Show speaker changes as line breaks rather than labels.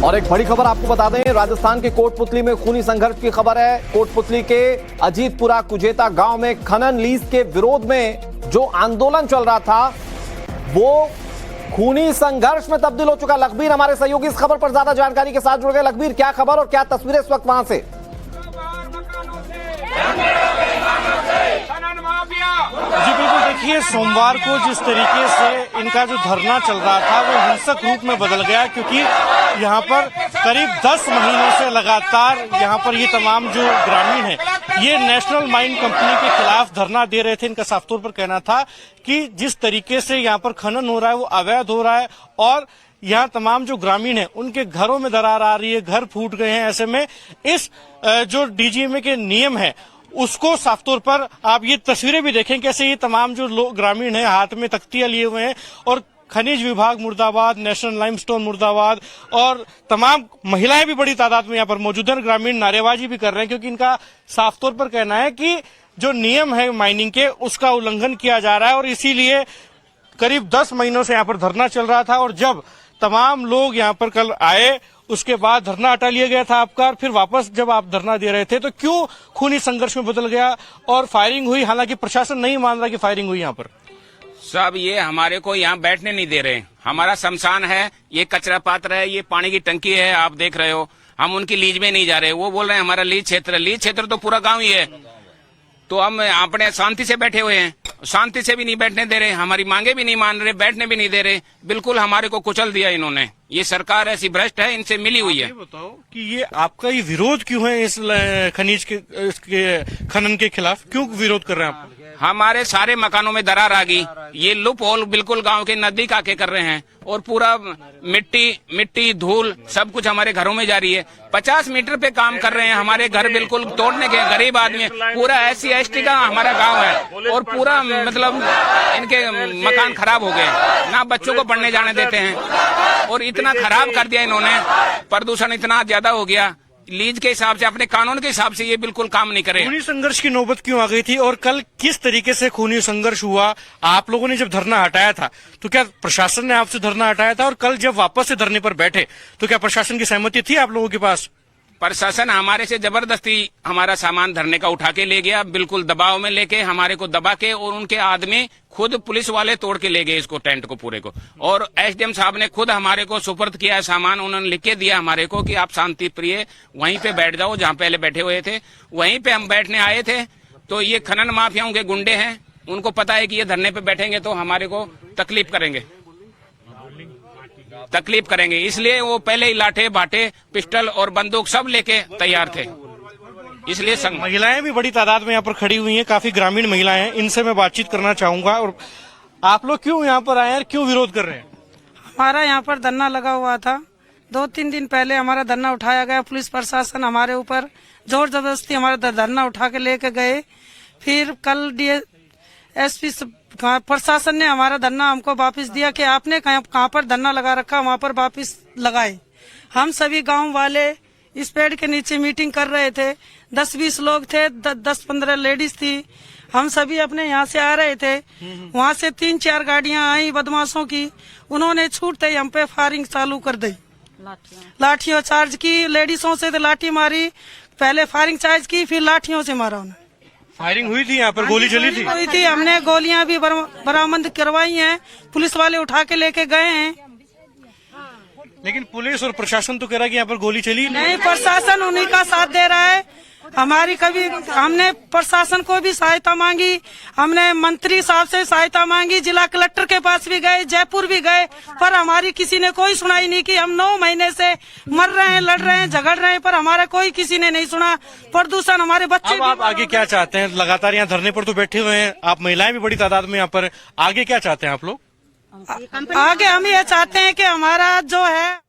और एक बड़ी खबर आपको बता दें, राजस्थान के कोटपुतली में खूनी संघर्ष की खबर है। कोटपुतली के अजीतपुरा कुजेता गांव में खनन लीज के विरोध में जो आंदोलन चल रहा था वो खूनी संघर्ष में तब्दील हो चुका। लखबीर हमारे सहयोगी इस खबर पर ज्यादा जानकारी के साथ जुड़ गए। लखबीर, क्या खबर और क्या तस्वीरें इस वक्त वहां से?
जी बिल्कुल, देखिए सोमवार को जिस तरीके से इनका जो धरना चल रहा था वो हिंसक रूप में बदल गया, क्योंकि यहाँ पर करीब 10 महीनों से लगातार यहाँ पर ये तमाम जो ग्रामीण हैं ये नेशनल माइन कंपनी के खिलाफ धरना दे रहे थे। इनका साफ तौर पर कहना था कि जिस तरीके से यहाँ पर खनन हो रहा है वो अवैध हो रहा है और यहाँ तमाम जो ग्रामीण हैं उनके घरों में दरार आ रही है, घर फूट गए हैं। ऐसे में इस जो डीजीएमए के नियम है उसको साफ तौर पर आप ये तस्वीरें भी देखें कैसे ये तमाम जो लोग ग्रामीण हैं हाथ में तख्तियां लिए हुए हैं और खनिज विभाग मुर्दाबाद, नेशनल लाइमस्टोन मुर्दाबाद और तमाम महिलाएं भी बड़ी तादाद में यहाँ पर मौजूद हैं। ग्रामीण नारेबाजी भी कर रहे हैं क्योंकि इनका साफ तौर पर कहना है कि जो नियम है माइनिंग के उसका उल्लंघन किया जा रहा है और इसीलिए करीब 10 महीनों से यहाँ पर धरना चल रहा था। और जब तमाम लोग यहाँ पर कल आए उसके बाद धरना हटा लिया गया था आपका, और फिर वापस जब आप धरना दे रहे थे तो क्यों खूनी संघर्ष में बदल गया और फायरिंग हुई? हालांकि प्रशासन नहीं मान रहा कि फायरिंग हुई यहाँ पर।
सब ये हमारे को यहाँ बैठने नहीं दे रहे। हमारा शमशान है, ये कचरा पात्र है, ये पानी की टंकी है, आप देख रहे हो। हम उनकी लीज में नहीं जा रहे। वो बोल रहे हैं हमारा लीज क्षेत्र तो पूरा गाँव ही है। तो हम अपने शांति से बैठे हुए हैं, शांति से भी नहीं बैठने दे रहे, हमारी मांगे भी नहीं मान रहे, बैठने भी नहीं दे रहे। बिल्कुल हमारे को कुचल दिया इन्होंने। ये सरकार ऐसी भ्रष्ट है, इनसे मिली हुई है।
बताओ कि ये आपका ये विरोध क्यों है इस खनिज के इसके खनन के खिलाफ? क्यों विरोध कर रहे हैं आप?
हमारे सारे मकानों में दरार आ गई। ये लूप होल बिल्कुल गांव के नजदीक आके कर रहे हैं और पूरा मिट्टी धूल सब कुछ हमारे घरों में जा रही है। 50 मीटर पे काम कर रहे हैं। हमारे घर बिल्कुल तोड़ने के, गरीब आदमी, पूरा SC/ST का हमारा गांव है और पूरा मतलब इनके मकान खराब हो गए। ना बच्चों को पढ़ने जाने देते हैं और इतना खराब कर दिया इन्होंने। प्रदूषण इतना ज्यादा हो गया। लीज के हिसाब से, अपने कानून के हिसाब से ये बिल्कुल काम नहीं करे।
खूनी संघर्ष की नौबत क्यों आ गई थी और कल किस तरीके से खूनी संघर्ष हुआ? आप लोगों ने जब धरना हटाया था तो क्या प्रशासन ने आपसे धरना हटाया था? और कल जब वापस से धरने पर बैठे तो क्या प्रशासन की सहमति थी आप लोगों के पास?
प्रशासन हमारे से जबरदस्ती हमारा सामान धरने का उठा के ले गया, बिल्कुल दबाव में लेके, हमारे को दबा के, और उनके आदमी खुद पुलिस वाले तोड़ के ले गए इसको, टेंट को पूरे को। और SDM साहब ने खुद हमारे को सुपर्द किया है सामान। उन्होंने लिख के दिया हमारे को कि आप शांति प्रिय वहीं पे बैठ जाओ जहाँ पहले बैठे हुए थे, वहीं पे हम बैठने आए थे। तो ये खनन माफियाओं के गुंडे हैं, उनको पता है कि ये धरने पे बैठेंगे तो हमारे को तकलीफ करेंगे, इसलिए वो पहले ही लाठे बाटे, पिस्टल और बंदूक सब लेके तैयार थे। इसलिए
महिलाएं भी बड़ी तादाद में यहाँ पर खड़ी हुई हैं, काफी ग्रामीण महिलाएं हैं, इनसे मैं बातचीत करना चाहूंगा। और आप लोग क्यों यहाँ पर आए हैं, क्यों विरोध कर रहे हैं?
हमारा यहाँ पर धरना लगा हुआ था। 2-3 दिन पहले हमारा धरना उठाया गया। पुलिस प्रशासन हमारे ऊपर जोर जबरदस्ती हमारा धरना उठा के लेके गए। फिर कल DSP प्रशासन ने हमारा धरना हमको वापस दिया कि आपने कहाँ पर धरना लगा रखा वहाँ पर वापस लगाए। हम सभी गांव वाले इस पेड़ के नीचे मीटिंग कर रहे थे। 10-20 लोग थे, 10-15 लेडीज थी। हम सभी अपने यहाँ से आ रहे थे। वहाँ से 3-4 गाड़ियाँ आई बदमाशों की। उन्होंने छूटते ही हम पे फायरिंग चालू कर दी, लाठियों चार्ज की। लेडीजों से तो लाठी मारी, पहले फायरिंग चार्ज की, फिर लाठियों से मारा उन्हें।
फायरिंग हुई थी यहाँ पर, गोली चली थी?
हमने गोलियां भी बरामद करवाई हैं, पुलिस वाले उठा के लेके गए हैं।
लेकिन पुलिस और प्रशासन तो कह रहा है कि यहाँ पर गोली चली
नहीं। प्रशासन उन्हीं का साथ दे रहा है। हमने प्रशासन को भी सहायता मांगी, हमने मंत्री साहब से सहायता मांगी, जिला कलेक्टर के पास भी गए, जयपुर भी गए, पर हमारी किसी ने कोई सुनाई नहीं की। हम 9 महीने से मर रहे हैं, लड़ रहे हैं, झगड़ रहे हैं, पर हमारा कोई किसी ने नहीं सुना। प्रदूषण, हमारे बच्चे।
अब आप आगे क्या चाहते हैं? लगातार यहाँ धरने पर तो बैठे हुए हैं आप, महिलाएं भी बड़ी तादाद में यहाँ पर, आगे क्या चाहते हैं आप लोग?
आगे हम ये चाहते हैं कि हमारा जो है